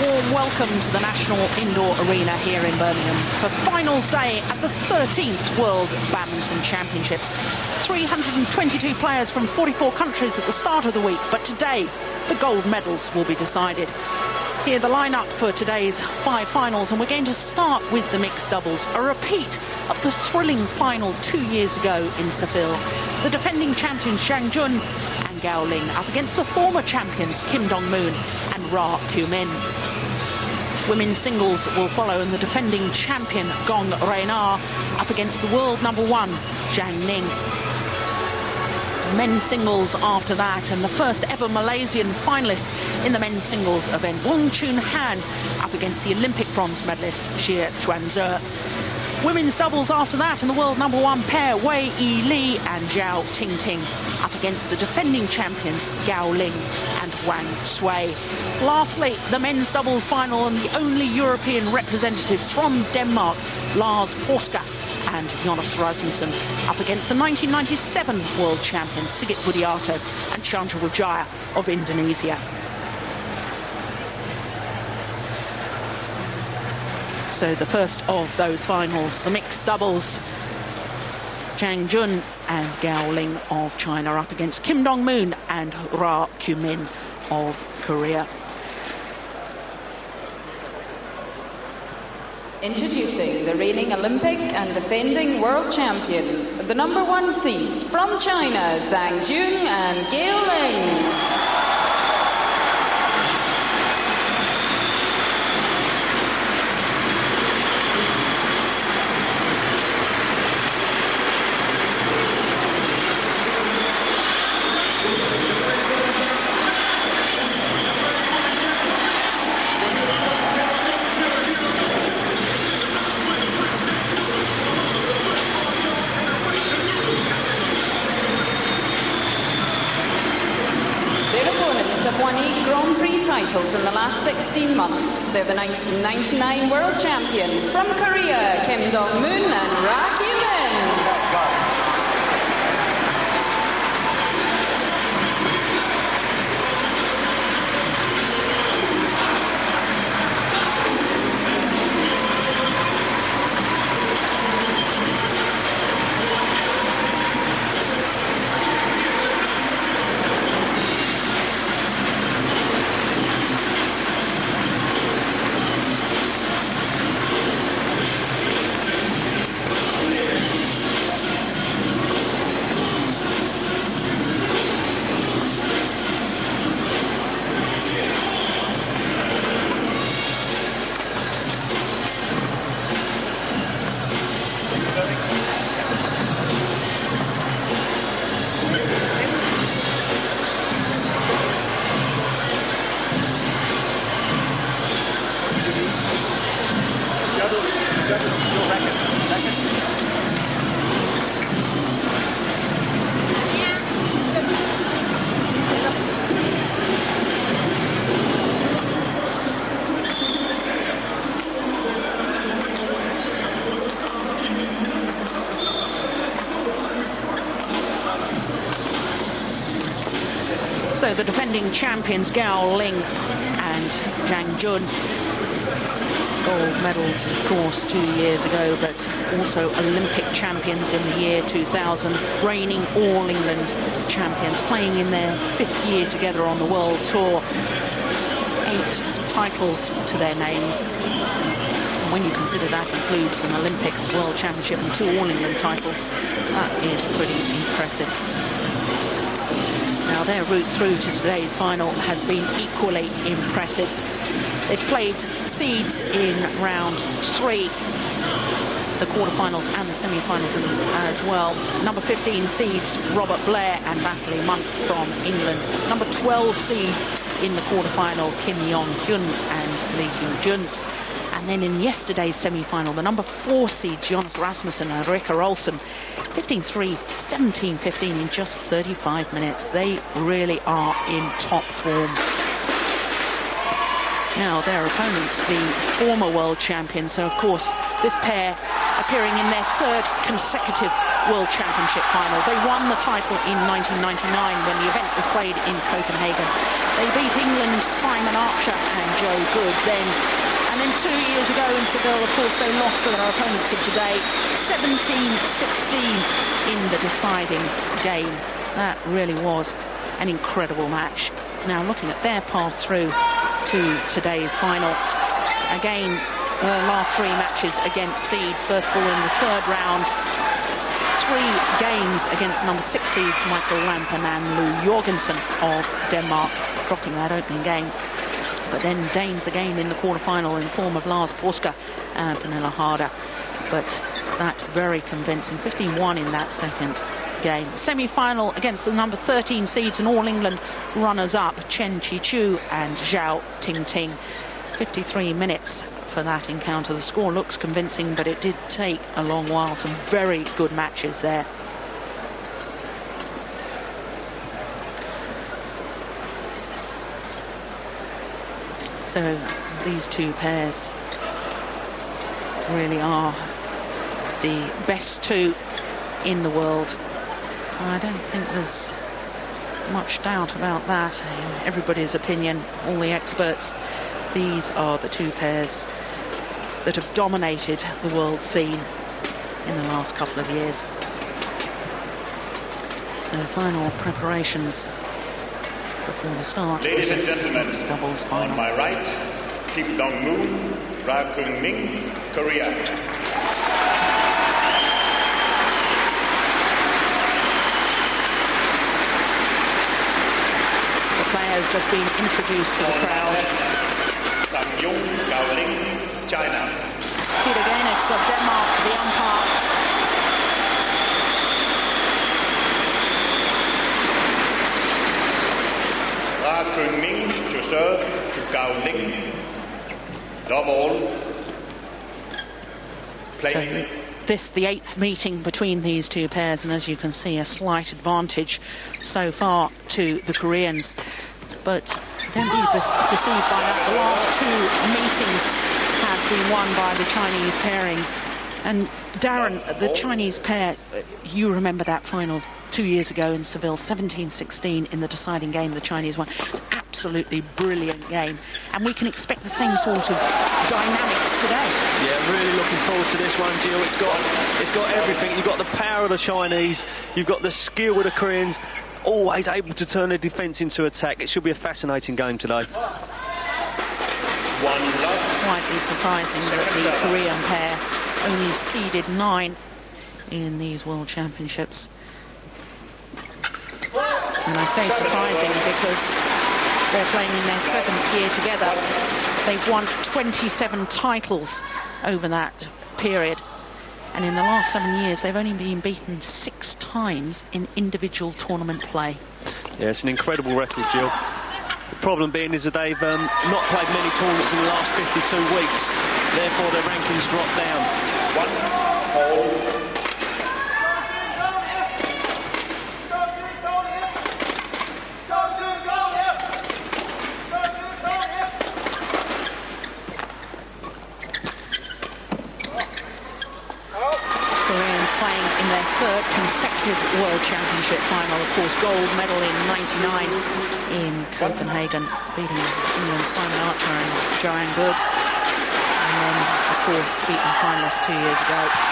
warm welcome to the National Indoor Arena here in Birmingham for finals day at the 13th World Badminton Championships. 322 players from 44 countries at the start of the week, but today the gold medals will be decided. Here the lineup for today's 5 finals, and we're going to start with the mixed doubles, a repeat of the thrilling final 2 years ago in Seville. The defending champions Zhang and Gao Ling up against the former champions Kim Dong-moon and Kyung. Women's singles will follow, and the defending champion Gong Reinar up against the world #1 Zhang Ning. Men's singles after that, and the first ever Malaysian finalist in the men's singles event, Wong Chun Han up against the Olympic bronze medalist Xie Chuanze. Women's doubles after that, and the world #1 pair Wei Yi Li and Zhao Tingting up against the defending champions Gao Ling and Wang Sui. Lastly, the men's doubles final, and the only European representatives from Denmark, Lars Porska and Jonas Rasmussen up against the 1997 world champions Sigit Budiarto and Chandra Wijaya of Indonesia. So the first of those finals, the mixed doubles, Zhang Jun and Gao Ling of China up against Kim Dong-moon and Kyung of Korea. Introducing the reigning Olympic and defending world champions, the #1 seeds from China, Zhang Jun and Gao Ling. Won 8 Grand Prix titles in the last 16 months. They're the 1999 world champions from Korea, Kim Dong-moon and Kyung. So the defending champions Gao Ling and Zhang Jun, gold medals of course 2 years ago, but also Olympic champions in the year 2000, reigning All England champions, playing in their 5th year together on the world tour. 8 titles to their names. And when you consider that includes an Olympic, World Championship and 2 All England titles, that is pretty impressive. Now their route through to today's final has been equally impressive. They've played seeds in round 3, the quarterfinals and the semi-finals as well. Number 15 seeds Robert Blair and Natalie Monk from England. Number 12 seeds in the quarterfinal Kim Yong-hyun and Lee Hyun-jun. And then in yesterday's semi-final, the number 4 seeds Jonas Rasmussen and Rikke Olsen, 15-3, 17-15 in just 35 minutes. They really are in top form. Now their opponents, the former world champions, so of course this pair appearing in their 3rd consecutive World Championship final. They won the title in 1999 when the event was played in Copenhagen. They beat England's Simon Archer and Joe Good then. And then 2 years ago in Seville, of course, they lost to their opponents of today, 17-16 in the deciding game. That really was an incredible match. Now, looking at their path through to today's final, again, the last 3 matches against seeds. First of all, in the 3rd round, 3 games against the number 6 seeds, Michael Lampen and Lou Jorgensen of Denmark, dropping that opening game. But then Danes again in the quarter-final in the form of Lars Borska and Pernilla Harder. But that very convincing, 15-1 in that second game. Semi-final against the number 13 seeds and All England runners-up, Chen Chi-Chu and Zhao Ting-Ting. 53 minutes for that encounter. The score looks convincing, but it did take a long while. Some very good matches there. So these 2 pairs really are the best 2 in the world. I don't think there's much doubt about that. In everybody's opinion, all the experts, these are the 2 pairs that have dominated the world scene in the last couple of years. So final preparations before the start. Ladies and gentlemen, doubles final. On my right, Kim Dong-moon, Kyung, Korea. The players just been introduced to the crowd. Ling, China. Peter Gaines of Denmark, the umpire. Kyung to serve to Gao Ling. Love all. So this the 8th meeting between these 2 pairs, and as you can see, a slight advantage so far to the Koreans. But don't be deceived by that. The last 2 meetings have been won by the Chinese pairing. And Darren, the Chinese pair, you remember that final 2 years ago in Seville, 17-16 in the deciding game the Chinese won. Absolutely brilliant game, and we can expect the same sort of dynamics today. Yeah, really looking forward to this one, Jill. It's got everything. You've got the power of the Chinese, you've got the skill of the Koreans, always able to turn their defence into attack. It should be a fascinating game today. Slightly surprising that the Korean pair only seeded 9 in these World Championships. And I say surprising because they're playing in their 7th year together. They've won 27 titles over that period. And in the last 7 years, they've only been beaten 6 times in individual tournament play. Yeah, it's an incredible record, Jill. The problem being is that they've not played many tournaments in the last 52 weeks. Therefore, their rankings drop down. 1 all. In their 3rd consecutive World Championship final, of course, gold medal in '99 in Copenhagen, beating England's Simon Archer and Zhang. And then, of course, beaten finalists 2 years ago.